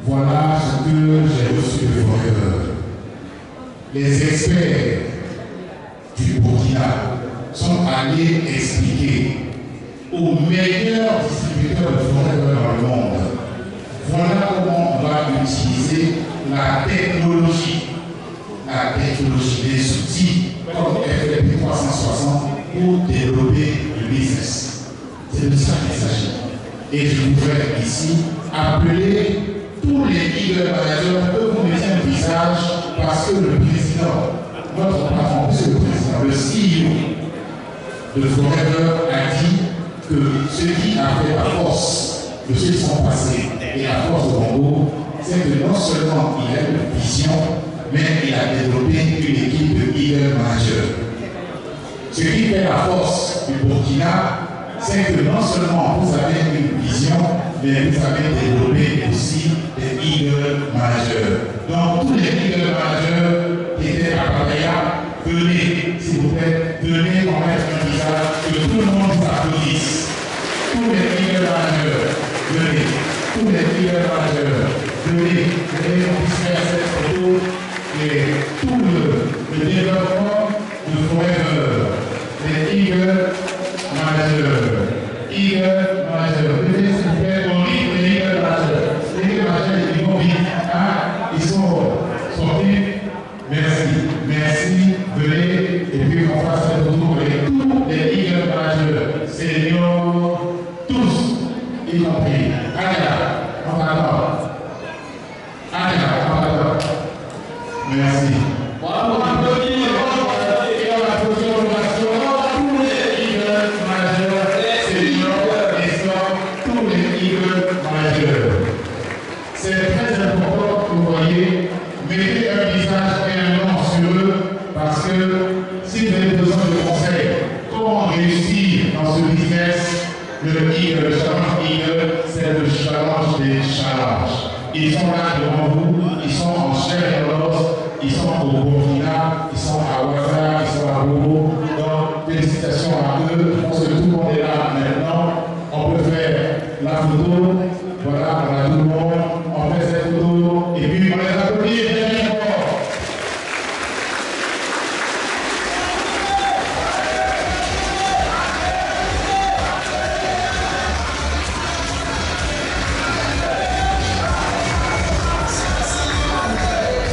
Voilà ce que j'ai reçu de Forever. Les experts du Burkina sont allés expliquer aux meilleurs distributeurs de Forever dans le monde. Voilà comment on va utiliser la technologie, les outils comme FLP 360 pour développer le business. C'est de ça qu'il s'agit. Et je voudrais ici appeler tous les leaders managers que vous mettez un visage parce que le président, notre patron, c'est le président, le CEO de Forever a dit que ce qui a fait la force de ce qui sont passés et la force de Congo, c'est que non seulement il a une vision, mais il a développé une équipe de leaders managers. Ce qui fait la force du Burkina, c'est que non seulement vous avez une vision, mais vous avez développé aussi des leaders managers. Donc tous les leaders managers qui étaient à Pattaya, venez, s'il vous plaît, venez en mettre un visage, que tout le monde vous applaudisse. Tous les leaders managers, venez. Tous les leaders managers, venez, on puisse faire cette photo et tout le développement de Forever, les leaders managers, venez s'il vous plaît, on lit les leaders managers. Les leaders managers, ils vont vite, ils sont sortis. Merci, venez, et puis on fasse cette photo avec tous les leaders managers, seniors, tous, y compris. Allez là, on va. Merci. C'est très important que vous voyez, mettez un visage et un nom sur eux, parce que si vous avez besoin de conseils, comment réussir dans ce business, le challenge leader, c'est le challenge des challenges. Ils sont là devant vous, ils sont en chair et en os, ils sont au Burkina, ils sont à Ouaga, ils sont à Bobo. Donc, félicitations à eux. Je pense que tout le monde est là maintenant. On peut faire la photo. Voilà, on a tout le monde. On fait cette photo et puis on les applaudit bien fort.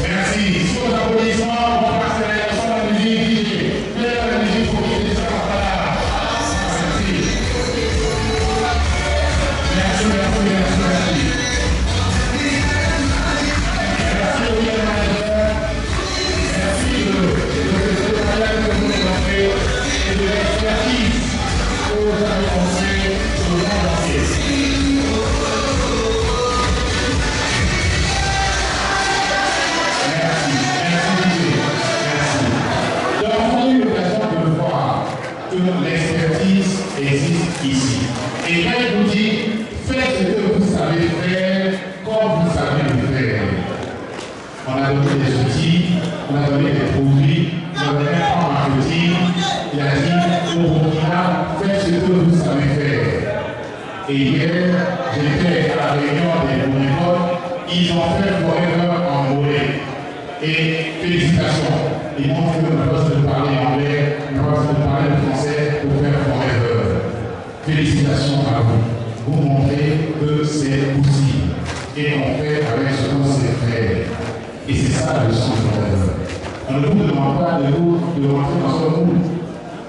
Merci. Sous vos applaudissements, on va passer à la musique. Faites la musique pour quitter ça. Merci. Merci. L'expertise existe ici. Et quand il vous dit, faites ce que vous savez faire, comme vous savez le faire. On a donné des outils, on a donné des produits, on a donné un plan marketing. Il a dit, au Burkina, faites ce que vous savez faire. Et hier, j'étais à la réunion des Bournicotes, ils ont fait Forever en Morée. Et félicitations. Ils m'ont fait le poste de parler anglais, le poste de parler français pour faire Forever. Félicitations à vous. Vous montrez que c'est possible. Et on fait avec ce qu'on sait faire. Et c'est ça la leçon de Forever. On ne vous demande pas de rentrer dans ce monde.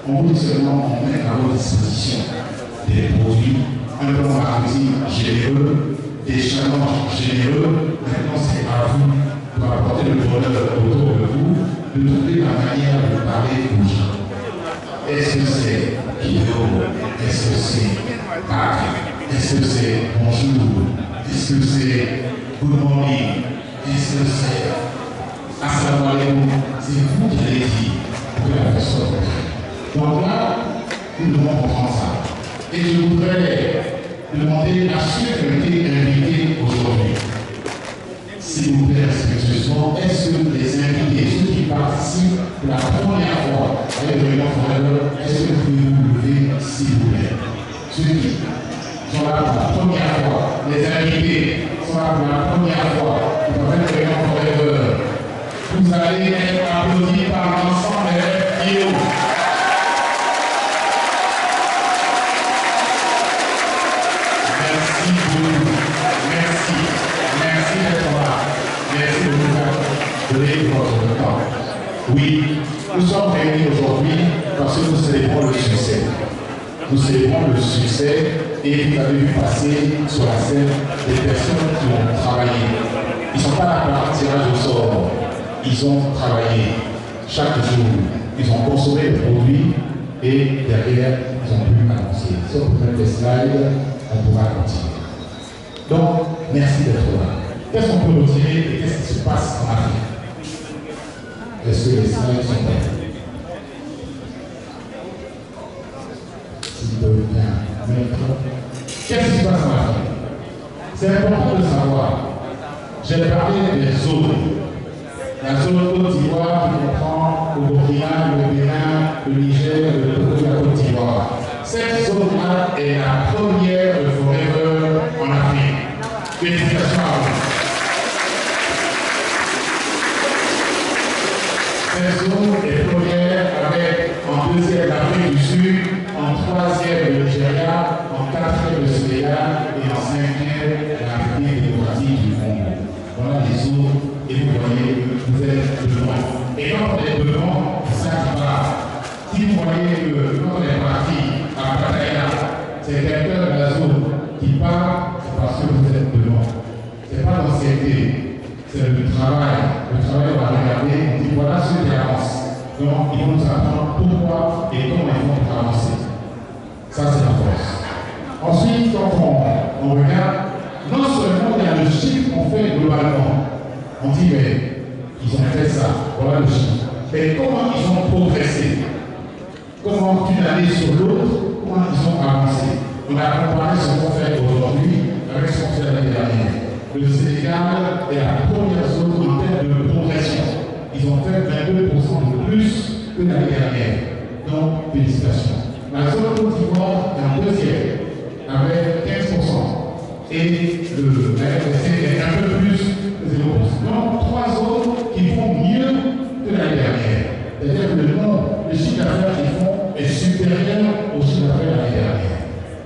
On vous dit seulement on met à votre disposition des produits, un plan marketing généreux, des challenges généreux. Maintenant, c'est à vous pour apporter le bonheur autour de vous, de trouver la manière de parler aux gens. Est-ce que c'est vidéo? Est-ce que c'est Pâques? Est-ce que c'est bonjour? Est-ce que c'est good morning? Est-ce que c'est assalamu alaikum? C'est vous qui allez dire pour que la personne. Donc là, nous devons comprendre ça. Et je voudrais demander à ceux qui ont été invités aujourd'hui, s'il vous plaît, respectueusement, est-ce que les invités, ceux qui participent pour la première fois à l'événement Forever, est-ce que vous pouvez vous lever, s'il vous plaît? Ceux qui sont là pour la première fois, les invités, sont là pour la première fois dans cette réunion Forever, vous allez être applaudis par l'ensemble des FIO. Merci beaucoup. Merci. Merci d'être là. Merci de nous donner votre temps. Oui, nous sommes réunis aujourd'hui parce que nous célébrons le succès. Nous célébrons le succès et vous avez vu passer sur la scène des personnes qui ont travaillé. Ils ne sont pas là par un tirage au sort. Ils ont travaillé chaque jour. Ils ont consommé le produit et derrière, ils ont pu annoncer. Si on peut mettre les slides, on pourra continuer. Donc, merci d'être là. Qu'est-ce qu'on peut retirer et qu'est-ce qui se passe en Afrique? Est-ce que les slides sont prêts? S'ils peuvent bien mettre. Qu'est-ce qui se passe en Afrique? C'est important de savoir. J'ai parlé des zones. La zone Côte d'Ivoire qui comprend le Burkina, le Bénin, le Niger, le Togo et la Côte d'Ivoire. Cette zone-là est la première de Forever en Afrique. Félicitations à vous. Cette zone est première avec en deuxième l'Afrique du Sud, en troisième le Nigeria, en quatrième le Sénégal et en cinquième la République démocratique du Congo. Voilà les zones et vous voyez que vous êtes devant. Et quand on est devant, ça va. Si vous voyez que quand on est parti à Bataïa, c'est quelqu'un de la zone qui part, c'est parce que vous êtes devant. Ce n'est pas l'ancienneté, c'est le travail. Le travail, on va regarder, on dit voilà ceux qui avancent. Donc, ils vont nous apprendre pourquoi et comment ils vont avancer. Ça, c'est la force. Ensuite, quand on regarde, non seulement il y a le chiffre qu'on fait globalement, on dit mais ils ont fait ça, voilà le chiffre. Mais comment ils ont progressé? Comment d'une année sur l'autre, comment ils ont avancé? On a comparé ce qu'on fait aujourd'hui avec ce qu'on fait l'année dernière. Le Sénégal est la première zone en termes de progression. Ils ont fait 22% de plus que l'année dernière. Donc, félicitations. La zone Côte d'Ivoire est en deuxième, avec 15%. Et le RDC est un peu plus de 0%. Donc, trois zones qui font mieux que l'année dernière. C'est-à-dire que le chiffre d'affaires qu'ils font est supérieur au chiffre d'affaires de l'année dernière.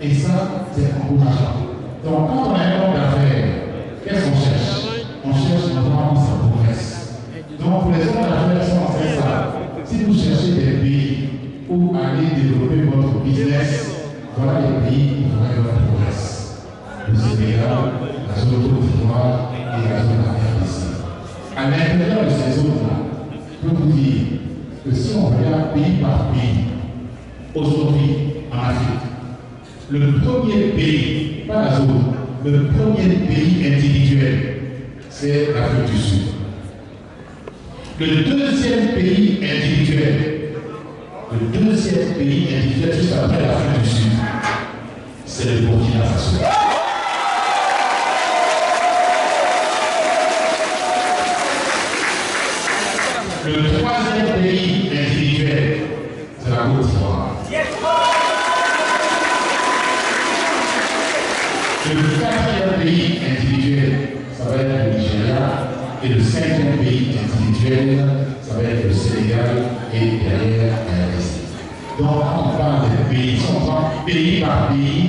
Et ça, c'est encourageant. Donc, quand on a un nombre d'affaires, qu'est-ce qu'on cherche? On cherche comment ça progresse. Donc, pour les hommes d'affaires, si on fait ça, si vous cherchez des pays où aller développer votre business, voilà les pays où vous aurez votre progrès. Le Sénégal, la zone Côte d'Ivoire et la zone d'Afrique ici. À l'intérieur de ces zones-là, je peux vous dire que si on regarde pays par pays, aujourd'hui en Afrique, le premier pays, pas la zone, le premier pays individuel, c'est l'Afrique du Sud. Le deuxième pays individuel, juste après l'Afrique du Sud, c'est le Burkina Faso. Le troisième pays individuel, c'est la Côte d'Ivoire. Le quatrième pays individuel, ça va être le Nigeria. Et le cinquième pays individuel, ça va être le Sénégal et derrière la RDC. Donc, quand on parle des pays, si on prend pays par pays,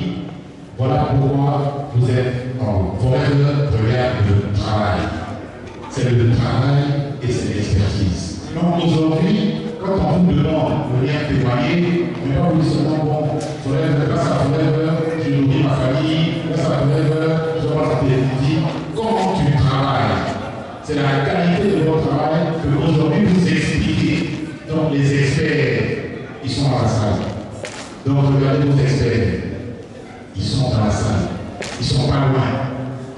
voilà pourquoi vous êtes en Forever regarde le travail. C'est le travail et c'est l'expertise. Donc aujourd'hui, quand on vous demande de venir témoigner, on ne va pas vous dire seulement bon, grâce à Forever, je nourris ma famille, grâce à Forever, je vois la télévision. Comment tu travailles? C'est la qualité de votre travail que aujourd'hui vous expliquez. Donc les experts, ils sont dans la salle. Donc regardez vos experts. Ils sont dans la salle. Ils sont pas loin.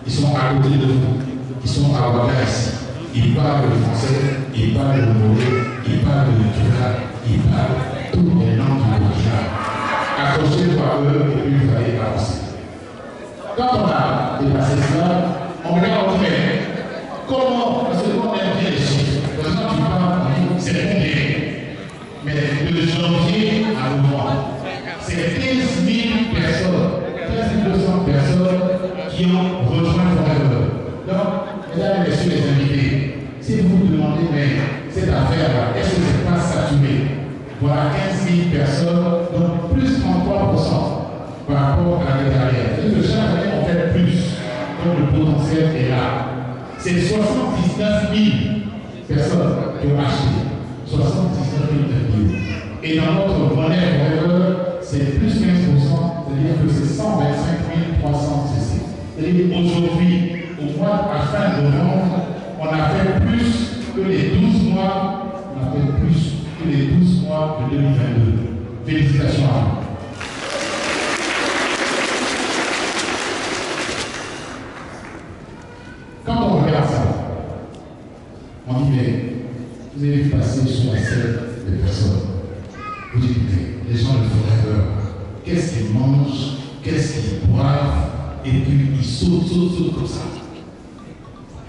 Ils sont à côté de vous. Ils sont à Ouaga ici. Ils parlent le français, ils parlent le mongolais, ils parlent le Tura, ils parlent tous les langues du Burkina. Accrochez-vous à eux et puis vous allez avancer. Quand on a dépassé cela, on regarde au fait. Comment? Parce que quand on aime bien les chiffres, par exemple, tu parles, c'est combien? Mais de janvier à novembre, c'est 15 000 personnes, 15 200 personnes qui ont rejoint Forever. voilà 15 000 personnes, donc plus 33% par rapport à l'année dernière. Et que chaque année, on fait plus. Donc le potentiel est là. C'est 79 000 personnes qui ont acheté. 79 000 euros. Et dans notre monnaie forever, c'est plus 15%, c'est-à-dire que c'est 125 300 cc. C'est-à-dire qu'aujourd'hui, au mois à fin novembre, on a fait plus que les 12 mois, on a fait plus que les 12 mois de 2022. Félicitations à vous. Quand on regarde ça, on dit, mais vous avez vu passer sur la scène des personnes. Vous dites, mais les gens de Forever, qu'est-ce qu'ils mangent, qu'est-ce qu'ils boivent, et puis ils sautent comme ça.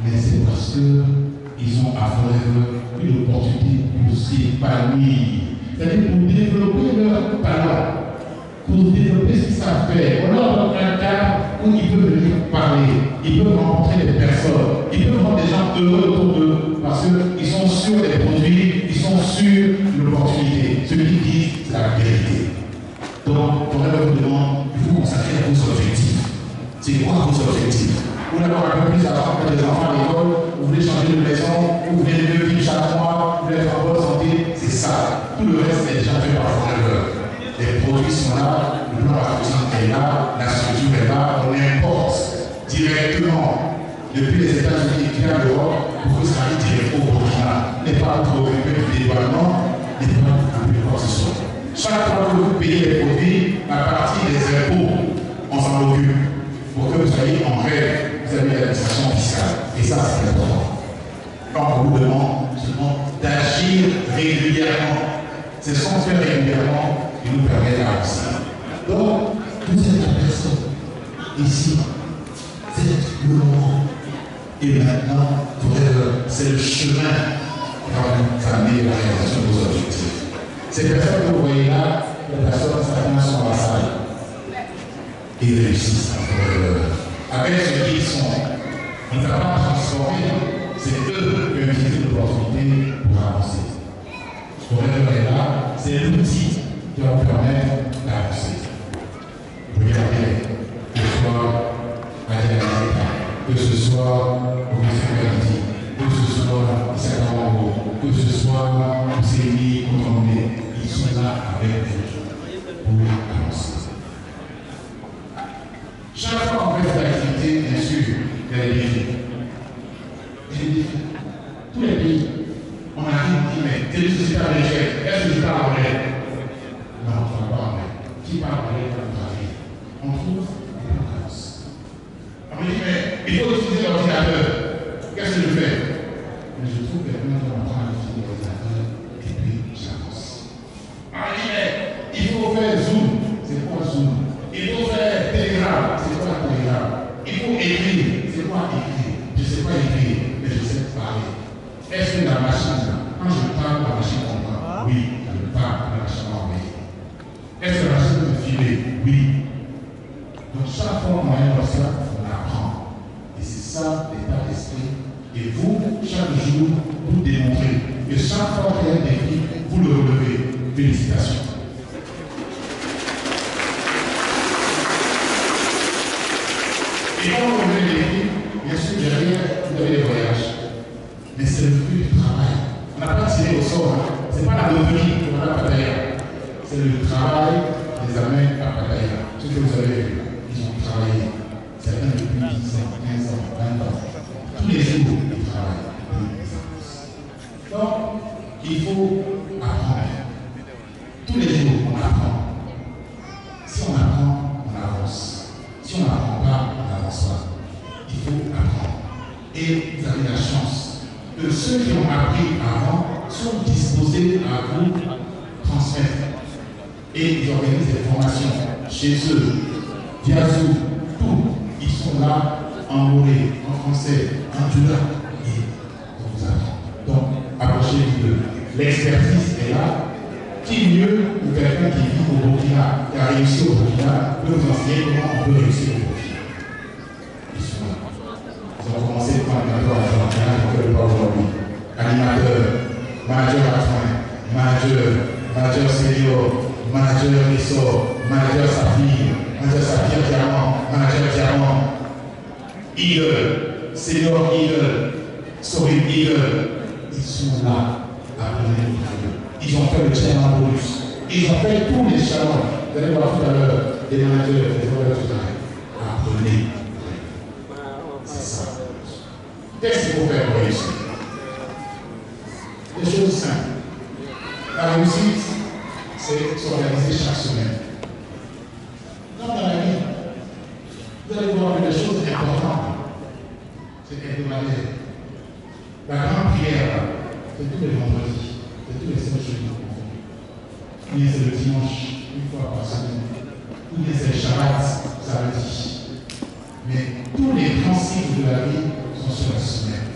Mais c'est parce qu'ils ont à Forever une opportunité pour s'épanouir. C'est-à-dire pour développer leur talent, pour développer ce qu'ils savent faire. On leur donne un cadre où ils peuvent venir parler, ils peuvent rencontrer des personnes, ils peuvent rendre des gens heureux autour d'eux, parce qu'ils sont sûrs des produits, ils sont sûrs de l'opportunité. Ceux qui disent, c'est la vérité. Donc, pour vous demande, il faut consacrer à vos objectifs. C'est quoi vos objectifs? Vous voulez avoir un peu plus d'argent pour les enfants à l'école, vous voulez changer de maison, vous voulez mieux vivre chaque mois, vous voulez être en bonne santé, c'est ça. Tout le reste est déjà fait par Forever. Les produits sont là, le plan marketing est là, la structure est là, on importe directement depuis les États-Unis vers l'Europe pour que ça arrive directement au Burkina. N'est pas préoccupé du développement, n'est pas préoccupé de quoi que ce soit. Chaque fois que vous payez les produits, à partir des impôts, on s'en occupe pour que vous soyez en règle, vous avez l'administration fiscale. Et ça, c'est important. Quand on vous demande seulement d'agir régulièrement, c'est ce qu'on fait régulièrement qui nous permet d'avancer. Donc, vous êtes la personne ici, c'est le moment. Et maintenant, c'est le chemin qui va vous amener à la réalisation de vos objectifs. Ces personnes que vous voyez là, les personnes, certains sont à la salle. Ils réussissent avec ce qu'ils sont. On ne va pas transformer, c'est eux qui ont utilisé l'opportunité pour avancer. Forever est là, c'est l'outil qui va vous permettre d'avancer. Regardez, que ce soit à l'État, que ce soit au municipalité, que ce soit au Sacramento, que ce soit au CNI, au Tremblay, ils sont là avec vous pour avancer. Chaque fois qu'on fait cette activité, bien sûr, il y a des défis. Tous les pays, on arrive, on dit, mais c'est une société américaine, est-ce que je parle anglais? Non, on ne parle pas anglais. Qui parle anglais dans notre vie? On trouve des vacances. On me dit, mais il faut utiliser l'ordinateur. Qu'est-ce que je fais? Mais je trouve quelqu'un qui apprend à utiliser l'ordinateur et puis j'avance. On me dit, mais il faut faire Zoom. C'est quoi Zoom? Il faut faire Telegram. C'est quoi Telegram? Il faut écrire. C'est quoi écrire? Je ne sais pas écrire, mais je sais parler. Est-ce que la machine, quand je parle, la machine comprend? Oui, je parle, la machine comprend. Est-ce que la machine peut filer? Oui. Donc chaque fois qu'on est comme ça, on apprend. Et c'est ça l'état d'esprit. Et vous, chaque jour, vous démontrez. Et chaque fois qu'il y a un défi, vous le relevez. Félicitations. Et quand vous relevez les défis, bien sûr, derrière, vous avez les voyages. Mais c'est le fruit du travail. On n'a pas tiré au sort. Ce n'est pas la loterie qu'on a à Pattaya. C'est le travail des amène à Pattaya. Ce que vous avez vu, ils ont travaillé. Certains depuis 10 ans, 15 ans, 20 ans. Tous les jours, ils travaillent. Donc, il faut apprendre. Tous les jours, on apprend. Si on apprend, on avance. Si on n'apprend pas, on n'avance pas. Il faut apprendre. Et vous avez la chance que ceux qui ont appris avant sont disposés à vous transmettre. Et ils organisent des formations chez eux, via Zoom, tout. Ils sont là en anglais, en français, en tula. Et on vous apprend. Donc, approchez-vous d'eux. L'expertise est là. Qui mieux que quelqu'un qui vit au Burkina, qui a réussi au Burkina, peut vous enseigner comment on peut réussir au Burkina. Ils sont là. Ils ont commencé par un animateur à Jean-Pierre, je ne connais pas aujourd'hui. Animateur, manager adjoint, manager, manager senior, manager essor, manager saphir, manager saphir diamant, manager diamant, Eagle, senior Eagle, Sorin Eagle. Ils sont là à donner le travail. Ils ont fait le chairman bonus. Ils ont fait tous les challenges. Vous allez voir tout à l'heure des managers, des voleurs tout à l'heure. Apprenez. C'est ça. Qu'est-ce qu'il faut faire pour réussir? Des choses simples. La réussite, c'est s'organiser chaque semaine. Dans la vie, vous allez voir des choses importantes. C'est hebdomadaire. La grande prière, c'est tous les vendredis, c'est tous les 5 jours. Ou bien c'est le dimanche, une fois par semaine. Ou bien c'est le Shabbat, samedi. Mais tous les principes de la vie sont sur la semaine.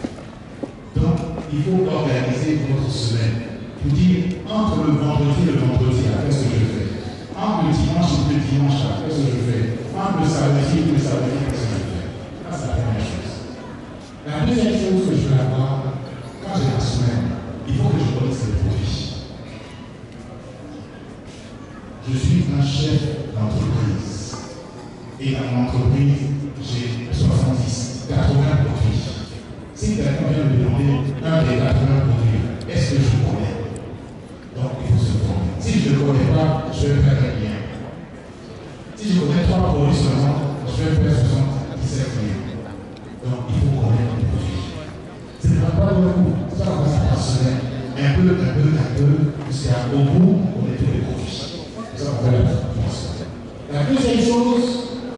Donc, il faut organiser votre semaine. Vous dire, entre le vendredi et le vendredi, à faire ce que je fais. Entre le dimanche et le dimanche, à faire ce que je fais. Entre le samedi et le samedi, à faire ce que je fais. Ça, c'est la première chose. La deuxième chose que je veux avoir, quand j'ai la semaine, il faut que je connaisse les produits. Je suis un chef d'entreprise. Et dans mon entreprise, j'ai 70, 80 produits. Si quelqu'un vient me demander un des 80 produits, est-ce que je connais? Donc il faut se former. Si je ne connais pas, je vais faire un lien. Si je connais 3 produits seulement, je vais faire 77 liens. Donc il faut connaître les produits. Ce n'est pas le coup. Ça va passer par semaine. Un peu, jusqu'à au bout, on est tous les produits. Ça va faire la deuxième chose,